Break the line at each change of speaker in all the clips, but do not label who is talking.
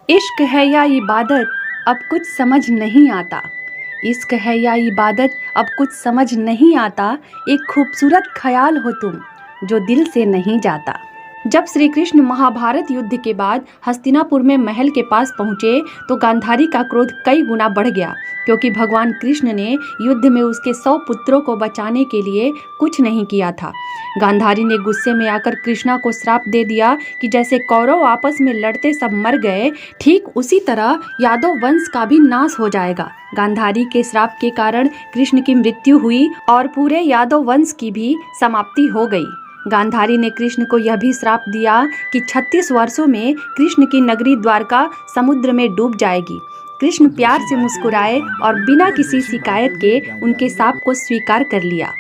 इश्क है या इबादत अब कुछ समझ नहीं आता। इश्क है या इबादत अब कुछ समझ नहीं आता। एक खूबसूरत ख्याल हो तुम जो दिल से नहीं जाता। जब श्री कृष्ण महाभारत युद्ध के बाद हस्तिनापुर में महल के पास पहुंचे तो गांधारी का क्रोध कई गुना बढ़ गया, क्योंकि भगवान कृष्ण ने युद्ध में उसके 100 पुत्रों को बचाने के लिए कुछ नहीं किया था। गांधारी ने गुस्से में आकर कृष्णा को श्राप दे दिया कि जैसे कौरव आपस में लड़ते सब मर गए, ठीक उसी तरह यादव वंश का भी नाश हो जाएगा। गांधारी के श्राप के कारण कृष्ण की मृत्यु हुई और पूरे यादव वंश की भी समाप्ति हो गई। गांधारी ने कृष्ण को यह भी श्राप दिया कि 36 वर्षों में कृष्ण की नगरी द्वारका समुद्र में डूब जाएगी। कृष्ण प्यार से मुस्कुराए और बिना किसी शिकायत के उनके श्राप को स्वीकार कर लिया।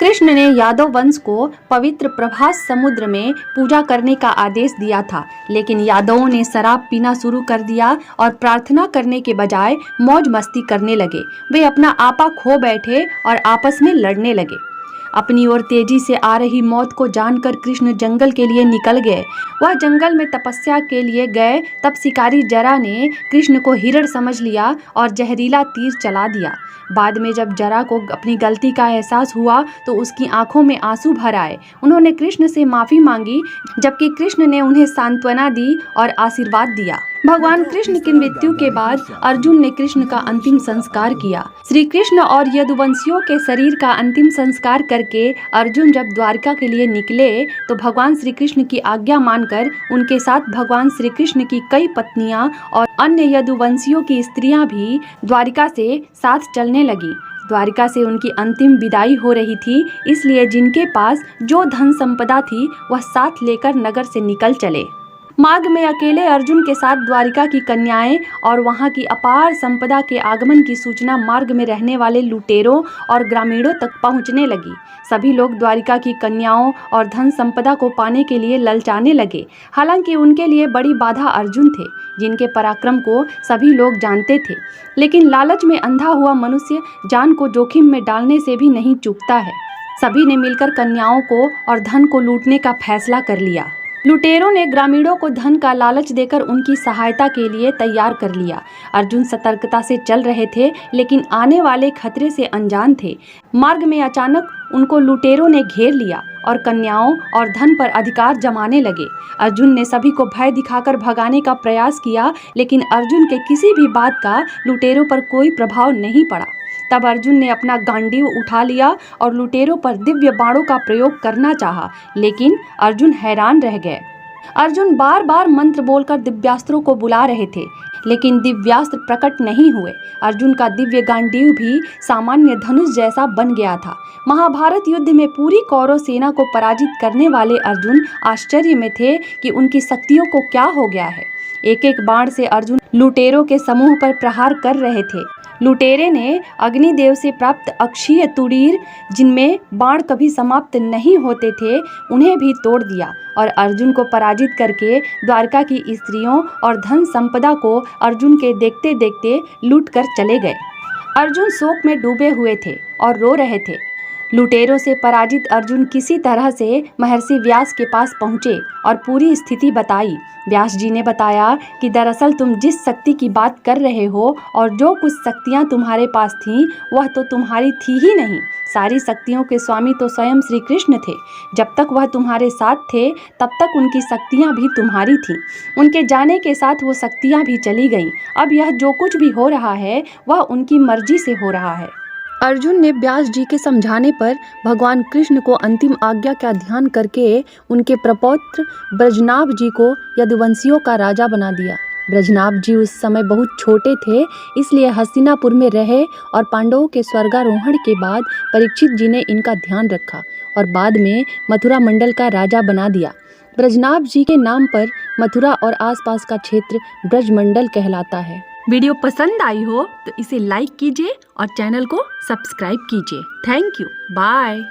कृष्ण ने यादव वंश को पवित्र प्रभास समुद्र में पूजा करने का आदेश दिया था, लेकिन यादवों ने शराब पीना शुरू कर दिया और प्रार्थना करने के बजाय मौज मस्ती करने लगे। वे अपना आपा खो बैठे और आपस में लड़ने लगे। अपनी ओर तेजी से आ रही मौत को जानकर कृष्ण जंगल के लिए निकल गए। वह जंगल में तपस्या के लिए गए, तब शिकारी जरा ने कृष्ण को हिरण समझ लिया और जहरीला तीर चला दिया। बाद में जब जरा को अपनी गलती का एहसास हुआ तो उसकी आंखों में आंसू भर आए। उन्होंने कृष्ण से माफी मांगी, जबकि कृष्ण ने उन्हें सांत्वना दी और आशीर्वाद दिया। भगवान कृष्ण की मृत्यु के बाद अर्जुन ने कृष्ण का अंतिम संस्कार किया। श्री कृष्ण और यदुवंशियों के शरीर का अंतिम संस्कार करके अर्जुन जब द्वारका के लिए निकले तो भगवान श्री कृष्ण की आज्ञा मानकर उनके साथ भगवान श्री कृष्ण की कई पत्नियां और अन्य यदुवंशियों की स्त्रियां भी द्वारिका से साथ चलने लगी। द्वारिका से उनकी अंतिम विदाई हो रही थी, इसलिए जिनके पास जो धन संपदा थी वह साथ लेकर नगर से निकल चले। मार्ग में अकेले अर्जुन के साथ द्वारिका की कन्याएं और वहां की अपार संपदा के आगमन की सूचना मार्ग में रहने वाले लुटेरों और ग्रामीणों तक पहुंचने लगी। सभी लोग द्वारिका की कन्याओं और धन संपदा को पाने के लिए ललचाने लगे। हालांकि उनके लिए बड़ी बाधा अर्जुन थे, जिनके पराक्रम को सभी लोग जानते थे, लेकिन लालच में अंधा हुआ मनुष्य जान को जोखिम में डालने से भी नहीं चूकता है। सभी ने मिलकर कन्याओं को और धन को लूटने का फैसला कर लिया। लुटेरों ने ग्रामीणों को धन का लालच देकर उनकी सहायता के लिए तैयार कर लिया। अर्जुन सतर्कता से चल रहे थे, लेकिन आने वाले खतरे से अनजान थे। मार्ग में अचानक उनको लुटेरों ने घेर लिया और कन्याओं और धन पर अधिकार जमाने लगे। अर्जुन ने सभी को भय दिखाकर भगाने का प्रयास किया, लेकिन अर्जुन के किसी भी बात का लुटेरों पर कोई प्रभाव नहीं पड़ा। तब अर्जुन ने अपना गांडीव उठा लिया और लुटेरों पर दिव्य बाणों का प्रयोग करना चाहा, लेकिन अर्जुन हैरान रह गए। अर्जुन बार बार मंत्र बोलकर दिव्यास्त्रों को बुला रहे थे, लेकिन दिव्यास्त्र प्रकट नहीं हुए। अर्जुन का दिव्य गांडीव भी सामान्य धनुष जैसा बन गया था। महाभारत युद्ध में पूरी कौरव सेना को पराजित करने वाले अर्जुन आश्चर्य में थे कि उनकी शक्तियों को क्या हो गया है। एक एक बाण से अर्जुन लुटेरों के समूह पर प्रहार कर रहे थे। लुटेरे ने अग्निदेव से प्राप्त अक्षीय तुड़ीर, जिनमें बाण कभी समाप्त नहीं होते थे, उन्हें भी तोड़ दिया और अर्जुन को पराजित करके द्वारका की स्त्रियों और धन संपदा को अर्जुन के देखते देखते लूट कर चले गए। अर्जुन शोक में डूबे हुए थे और रो रहे थे। लुटेरों से पराजित अर्जुन किसी तरह से महर्षि व्यास के पास पहुंचे और पूरी स्थिति बताई। व्यास जी ने बताया कि दरअसल तुम जिस शक्ति की बात कर रहे हो और जो कुछ शक्तियां तुम्हारे पास थीं, वह तो तुम्हारी थी ही नहीं। सारी शक्तियों के स्वामी तो स्वयं श्री कृष्ण थे। जब तक वह तुम्हारे साथ थे तब तक उनकी शक्तियां भी तुम्हारी थीं। उनके जाने के साथ वो शक्तियां भी चली गईं। अब यह जो कुछ भी हो रहा है वह उनकी मर्जी से हो रहा है। अर्जुन ने व्यास जी के समझाने पर भगवान कृष्ण को अंतिम आज्ञा का ध्यान करके उनके प्रपौत्र ब्रजनाभ जी को यदुवंशियों का राजा बना दिया। ब्रजनाभ जी उस समय बहुत छोटे थे, इसलिए हस्तिनापुर में रहे और पांडवों के स्वर्गारोहण के बाद परीक्षित जी ने इनका ध्यान रखा और बाद में मथुरा मंडल का राजा बना दिया। ब्रजनाभ जी के नाम पर मथुरा और आसपास का क्षेत्र ब्रजमंडल कहलाता है। वीडियो पसंद आई हो तो इसे लाइक कीजिए और चैनल को सब्सक्राइब कीजिए। Thank you. बाय।